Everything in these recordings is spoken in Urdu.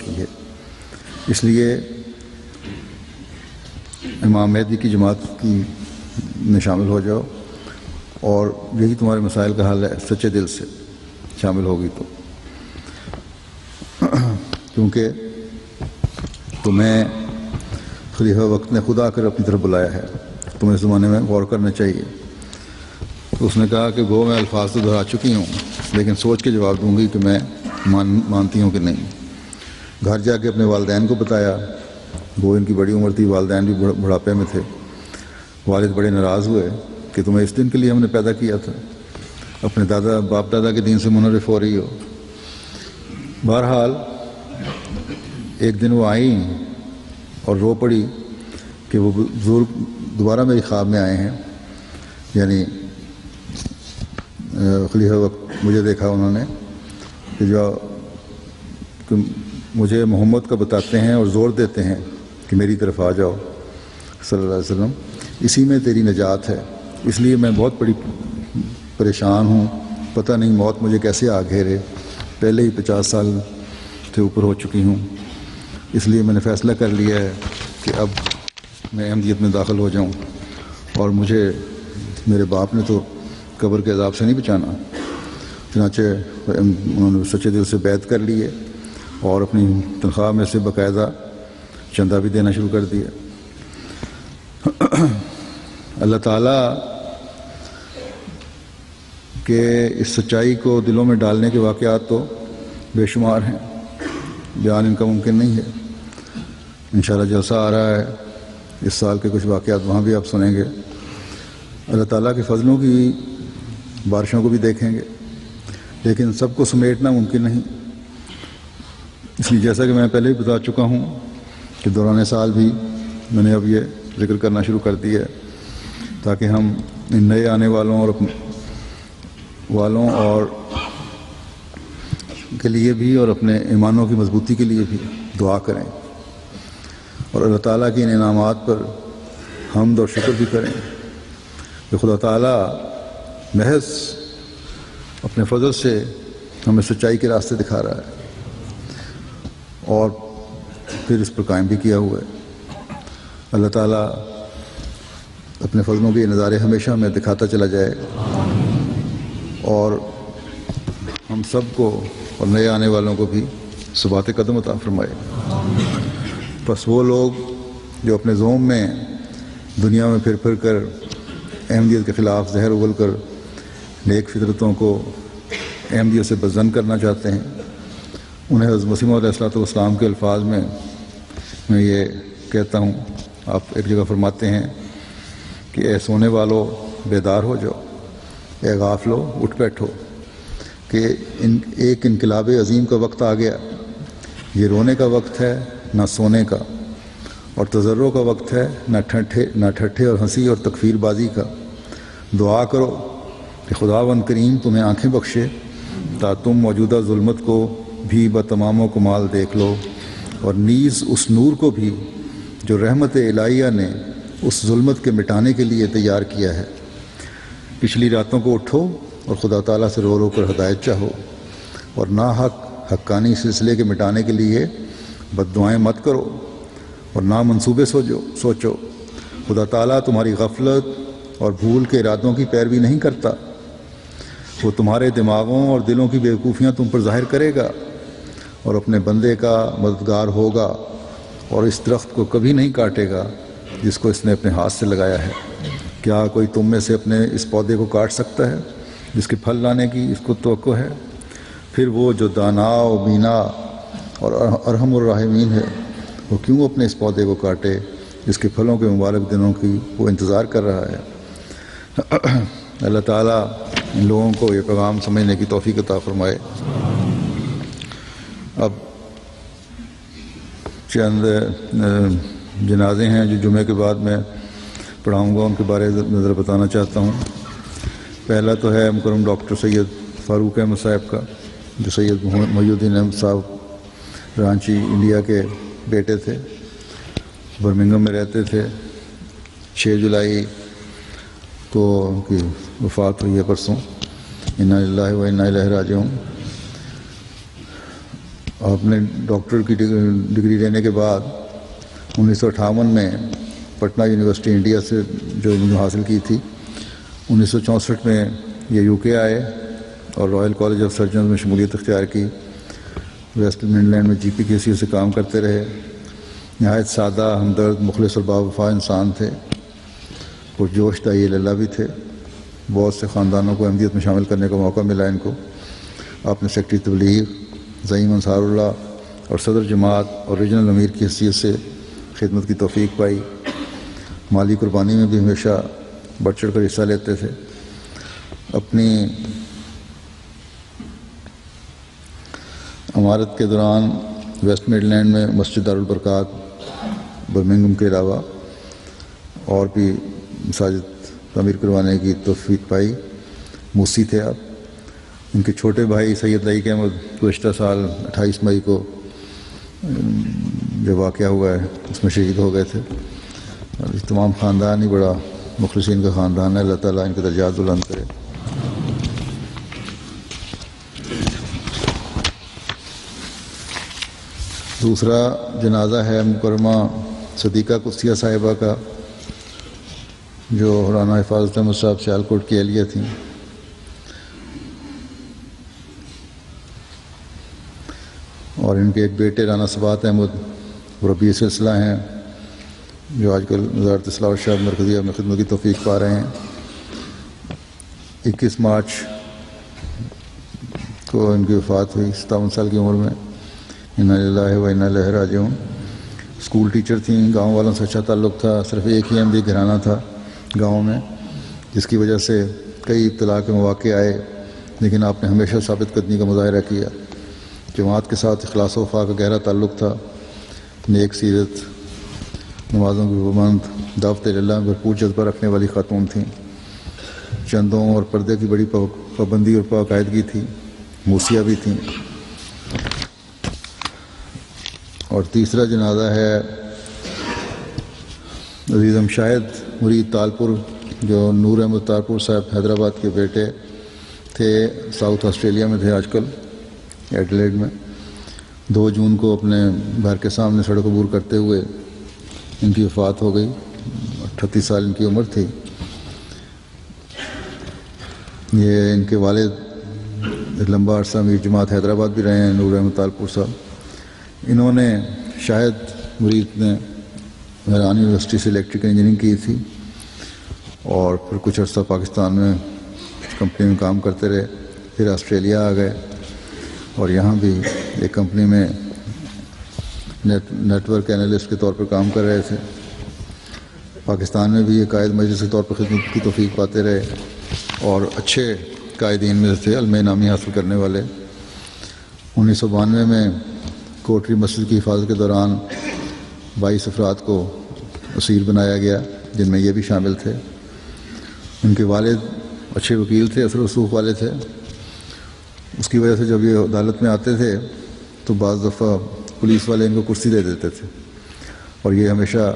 کی ہے، اس لیے امام مہدی کی جماعت میں شامل ہو جاؤ، اور یہی تمہارے مسائل کا حل ہے سچے دل سے شامل ہوگی تو، کیونکہ تمہیں خلیفہ وقت نے خدا کر اپنی طرف بلایا ہے، تمہیں اس زمانے میں غور کرنا چاہیے۔ تو اس نے کہا کہ گو میں الفاظ تو دہرا چکی ہوں، لیکن سوچ کے جواب دوں گی کہ میں مانتی ہوں کہ نہیں۔ گھر جا کے اپنے والدین کو بتایا، وہ ان کی بڑی عمر تھی، والدین بھی بڑھاپے میں تھے۔ والد بڑے ناراض ہوئے کہ تمہیں اس دن کے لیے ہم نے پیدا کیا تھا، اپنے باپ دادا کے دین سے منحرف ہو رہی ہو۔ بہرحال ایک دن وہ آئیں اور رو پڑی کہ وہ بزرگ دوبارہ میری خواب میں آئے ہیں، یعنی خلیفہ وقت مجھے دیکھا انہوں نے کہ کہ مجھے محمد کا بتاتے ہیں اور زور دیتے ہیں کہ میری طرف آ جاؤ صلی اللہ علیہ وسلم، اسی میں تیری نجات ہے، اس لیے میں بہت بڑی پریشان ہوں، پتہ نہیں موت مجھے کیسے آ گھیرے، پہلے ہی 50 سال سے اوپر ہو چکی ہوں، اس لیے میں نے فیصلہ کر لیا ہے کہ اب میں احمدیت میں داخل ہو جاؤں، اور مجھے میرے باپ نے تو قبر کے عذاب سے نہیں بچانا۔ چنانچہ انہوں نے سچے دل سے بیعت کر لی ہے اور اپنی تنخواہ میں سے باقاعدہ چندہ بھی دینا شروع کر دیا۔ اللہ تعالیٰ کے اس سچائی کو دلوں میں ڈالنے کے واقعات تو بے شمار ہیں، بیان ان کا ممکن نہیں ہے۔ انشاءاللہ جلسہ آ رہا ہے، اس سال کے کچھ واقعات وہاں بھی آپ سنیں گے۔ اللہ تعالیٰ کے فضلوں کی بارشوں کو بھی دیکھیں گے، لیکن سب کو سمیٹنا ممکن نہیں، اس لیے جیسا کہ میں پہلے بھی بتا چکا ہوں کہ دوران سال بھی میں نے اب یہ ذکر کرنا شروع کر دیا ہے، تاکہ ہم ان نئے آنے والوں اور کے لیے بھی اور اپنے ایمانوں کی مضبوطی کے لیے بھی دعا کریں، اور اللہ تعالیٰ کی ان انعامات پر حمد اور شکر بھی کریں کہ خدا تعالیٰ محض اپنے فضل سے ہمیں سچائی کے راستے دکھا رہا ہے، اور پھر اس پر قائم بھی کیا ہوا ہے۔ اللہ تعالیٰ اپنے فضلوں کے نظارے ہمیشہ ہمیں دکھاتا چلا جائے، اور ہم سب کو اور نئے آنے والوں کو بھی ثبات قدم عطا فرمائے۔ بس وہ لوگ جو اپنے زوم میں دنیا میں پھر کر احمدیت کے خلاف زہر اگل کر نیک فطرتوں کو احمدیت سے بدظن کرنا چاہتے ہیں، انہیں حضرت مسیح موعود علیہ السلام کے الفاظ میں یہ کہتا ہوں۔ آپ ایک جگہ فرماتے ہیں کہ اے سونے والو بیدار ہو جاؤ، اے غافلو اٹھ بیٹھو، کہ ایک انقلاب عظیم کا وقت آ گیا، یہ رونے کا وقت ہے نہ سونے کا، اور تضرع کا وقت ہے نہ ٹھٹھے اور ہنسی اور تکفیر بازی کا۔ دعا کرو کہ خداوند کریم تمہیں آنکھیں بخشے تا تم موجودہ ظلمت کو بھی بتمام و کمال دیکھ لو، اور نیز اس نور کو بھی جو رحمت الہیہ نے اس ظلمت کے مٹانے کے لیے تیار کیا ہے۔ پچھلی راتوں کو اٹھو اور خدا تعالیٰ سے رو کر ہدایت چاہو، اور حقانی سلسلے کے مٹانے کے لیے بد دعائیں مت کرو اور منصوبے سوچو۔ خدا تعالیٰ تمہاری غفلت اور بھول کے ارادوں کی پیروی نہیں کرتا، وہ تمہارے دماغوں اور دلوں کی بیوقوفیاں تم پر ظاہر کرے گا، اور اپنے بندے کا مددگار ہوگا، اور اس درخت کو کبھی نہیں کاٹے گا جس کو اس نے اپنے ہاتھ سے لگایا ہے۔ کیا کوئی تم میں سے اپنے اس پودے کو کاٹ سکتا ہے جس کے پھل لانے کی اس کو توقع ہے؟ پھر وہ جو دانا و بینا اور ارحم الراحمین ہے، وہ کیوں اپنے اس پودے کو کاٹے جس کے پھلوں کے مبارک دنوں کی وہ انتظار کر رہا ہے۔ اللہ تعالیٰ ان لوگوں کو یہ پیغام سمجھنے کی توفیق عطا فرمائے۔ اب چند جنازے ہیں جو جمعے کے بعد میں پڑھاؤں گا، ان کے بارے میں نظر بتانا چاہتا ہوں۔ پہلا تو ہے مکرم ڈاکٹر سید فاروق احمد صاحب کا، جو سید محی الدین احمد صاحب رانچی انڈیا کے بیٹے تھے، برمنگھم میں رہتے تھے۔ 6 جولائی کو ان کی وفات ہوئی ہے پرسوں، انا للہ و انا الیہ راجعون۔ آپ نے ڈاکٹر کی ڈگری لینے کے بعد 1958 میں پٹنہ یونیورسٹی انڈیا سے جو علم حاصل کی تھی، 1964 میں یہ یو کے آئے اور رائل کالج آف سرجنز میں شمولیت اختیار کی۔ ویسٹ مڈ لینڈ میں جی پی کے سی سے کام کرتے رہے۔ نہایت سادہ، ہمدرد، مخلص اور باوفا انسان تھے، پرجوش داعی اللہ بھی تھے۔ بہت سے خاندانوں کو احمدیت میں شامل کرنے کا موقع ملا ان کو۔ آپ نے سیکٹری تبلیغ، زعیم انصار اللہ اور صدر جماعت اور ریجنل امیر کی حیثیت سے خدمت کی توفیق پائی۔ مالی قربانی میں بھی ہمیشہ بڑھ چڑھ کر حصہ لیتے تھے۔ اپنی امارت کے دوران ویسٹ مڈ لینڈ میں مسجد دارالبرکات برمنگھم کے علاوہ اور بھی مساجد تعمیر کروانے کی توفیق پائی۔ موسی تھے آپ۔ ان کے چھوٹے بھائی سید لائق احمد گزشتہ سال 28 مئی کو جو واقعہ ہوا ہے اس میں شہید ہو گئے تھے۔ اور تمام خاندان ہی بڑا مخلصین کا خاندان ہے۔ اللہ تعالیٰ ان کے درجات بلند کرے۔ دوسرا جنازہ ہے مکرمہ صدیقہ قدسیہ صاحبہ کا، جو رانا حفاظت احمد صاحب سیالکوٹ کی اہلیہ تھیں۔ اور ان کے ایک بیٹے رانا ثبات احمد ربیع سلسلہ ہیں، جو آج کل وزارت اصلاح و ارشاد مرکزیہ میں خدمت کی توفیق پا رہے ہیں۔ 21 مارچ کو ان کی وفات ہوئی 57 سال کی عمر میں۔ انا للہ و انا الیہ راجعون۔ اسکول ٹیچر تھیں، گاؤں والوں سے اچھا تعلق تھا۔ صرف ایک ہی احمدی گھرانہ تھا گاؤں میں، جس کی وجہ سے کئی ابتلا کے مواقع آئے، لیکن آپ نے ہمیشہ ثابت قدمی کا مظاہرہ کیا۔ جماعت کے ساتھ اخلاص و وفا کا گہرا تعلق تھا۔ نیک سیرت، نمازوں کی پابند، دعوت اللہ میں بھرپور جذبہ رکھنے والی خاتون تھیں۔ چندوں اور پردے کی بڑی پابندی اور باقاعدگی تھی۔ موسیہ بھی تھیں۔ اور تیسرا جنازہ ہے عزیزم شاہد مرید تالپور، جو نور احمد تالپور صاحب حیدرآباد کے بیٹے تھے، ساؤتھ آسٹریلیا میں تھے آج کل، ایڈلیڈ میں۔ 2 جون کو اپنے گھر کے سامنے سڑک عبور کرتے ہوئے ان کی وفات ہو گئی۔ 38 سال ان کی عمر تھی۔ یہ ان کے والد لمبا عرصہ امیر جماعت حیدرآباد بھی رہے ہیں، نور احمد تالپور صاحب۔ انہوں نے شاہد مرید نے مہران یونیورسٹی سے الیکٹریکل انجینئرنگ کی تھی، اور پھر کچھ عرصہ پاکستان میں کمپنی میں کام کرتے رہے۔ پھر آسٹریلیا آ گئے اور یہاں بھی ایک کمپنی میں نیٹ ورک اینالسٹ کے طور پر کام کر رہے تھے۔ پاکستان میں بھی یہ قائد مجلس کے طور پر خدمت کی توفیق پاتے رہے اور اچھے قائدین میں سے تھے، علم نامی حاصل کرنے والے۔ 1992 میں کوٹری مسجد کی حفاظت کے دوران 22 افراد کو اسیر بنایا گیا، جن میں یہ بھی شامل تھے۔ ان کے والد اچھے وکیل تھے، اثر و رسوخ والے تھے۔ اس کی وجہ سے جب یہ عدالت میں آتے تھے تو بعض دفعہ پولیس والے ان کو کرسی دے دیتے تھے، اور یہ ہمیشہ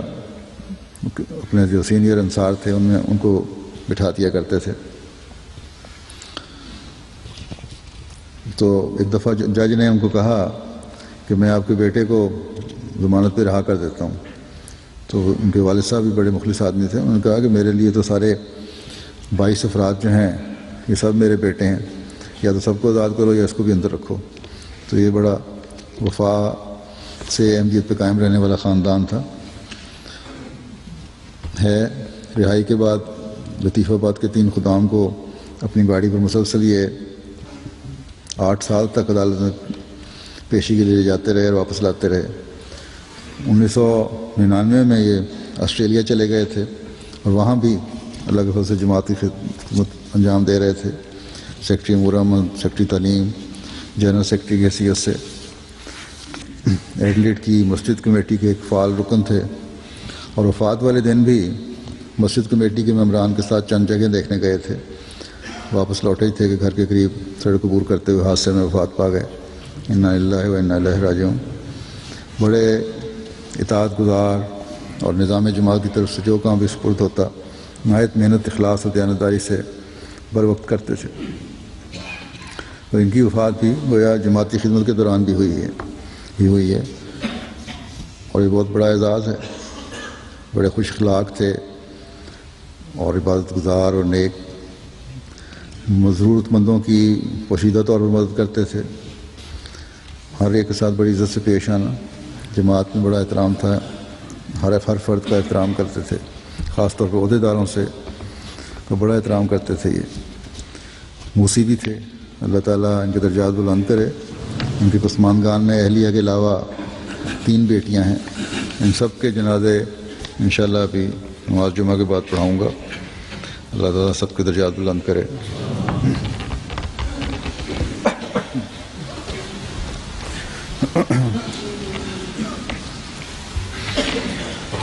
اپنے جو سینئر انصار تھے ان کو بٹھا دیا کرتے تھے۔ تو ایک دفعہ جج نے ان کو کہا کہ میں آپ کے بیٹے کو ضمانت پہ رہا کر دیتا ہوں۔ تو ان کے والد صاحب بھی بڑے مخلص آدمی تھے۔ انہوں نے کہا کہ میرے لیے تو سارے 22 افراد جو ہیں یہ سب میرے بیٹے ہیں، یا تو سب کو آزاد کرو یا اس کو بھی اندر رکھو۔ تو یہ بڑا وفا سے احمدیت پہ قائم رہنے والا خاندان تھا ہے۔ رہائی کے بعد لطیف آباد کے 3 خدام کو اپنی گاڑی پر مسلسل یہ 8 سال تک عدالت میں پیشی کے لیے جاتے رہے اور واپس لاتے رہے۔ 1999 میں یہ آسٹریلیا چلے گئے تھے، اور وہاں بھی اللہ کے فضل سے جماعتی خدمت انجام دے رہے تھے۔ سیکٹری امور احمد، سیکٹری تعلیم، جنرل سیکٹری کی حیثیت سے ایڈلیڈ کی مسجد کمیٹی کے ایک فعال رکن تھے، اور وفات والے دن بھی مسجد کمیٹی کے ممبران کے ساتھ چند جگہ دیکھنے گئے تھے۔ واپس لوٹے ہی تھے کہ گھر کے قریب سڑک عبور کرتے ہوئے حادثے میں وفات پا گئے۔ انا للہ و انا الیہ راجعون۔ بڑے اطاعت گزار اور نظام جماعت کی طرف سے جو کام بھی سپرد ہوتا، نہایت محنت، اخلاص اور دیانتداری سے بر وقت کرتے تھے۔ اور ان کی وفات بھی گویا جماعتی خدمت کے دوران بھی ہوئی ہے۔ ہی ہوئی ہے، اور یہ بہت بڑا اعزاز ہے۔ بڑے خوش اخلاق تھے اور عبادت گزار اور نیک، ضرورت مندوں کی پوشیدہ طور پر مدد کرتے تھے، ہر ایک کے ساتھ بڑی عزت سے پیش آنا، جماعت میں بڑا احترام تھا، ہر فرد کا احترام کرتے تھے، خاص طور پر عہدیداروں سے کا بڑا احترام کرتے تھے۔ یہ موسی بھی تھے، اللہ تعالیٰ ان کے درجات بلند کرے۔ ان کے پسماندگان میں اہلیہ کے علاوہ 3 بیٹیاں ہیں، ان سب کے جنازے انشاءاللہ ابھی نماز جمعہ کے بعد پڑھاؤں گا۔ اللہ تعالیٰ سب کے درجات بلند کرے۔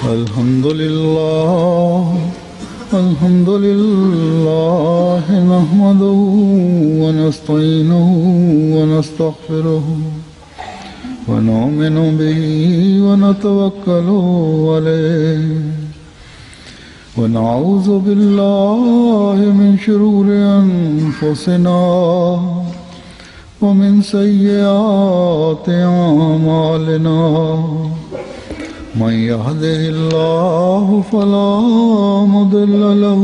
الحمد للہ نحمده ونستعینه ونستغفره ونؤمن به ونتوکل علیہ ونعوذ باللہ من شرور انفسنا ومن سیئات اعمالنا من يهده الله فلا مضل له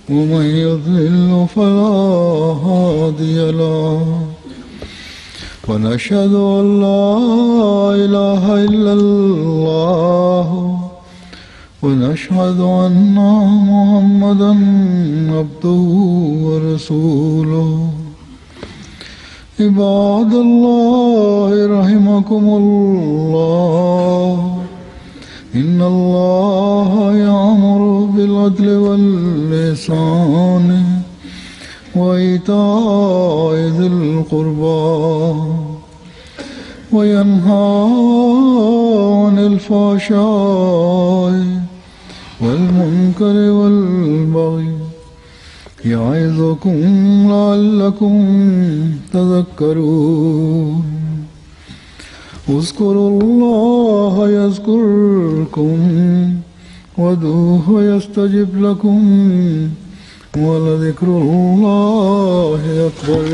ومن يضلل فلا هادي له ونشهد أن لا إله إلا الله ونشهد أن محمدا عبده ورسوله عباد الله رحمكم الله إن الله يأمر بالعدل والإحسان وإيتاء ذي القربى وينهى عن الفحشاء والمنكر والبغي يعظكم لعلكم تذكرون اذكروا الله يذكركم وادعوه يستجب لكم ولذكر الله أكبر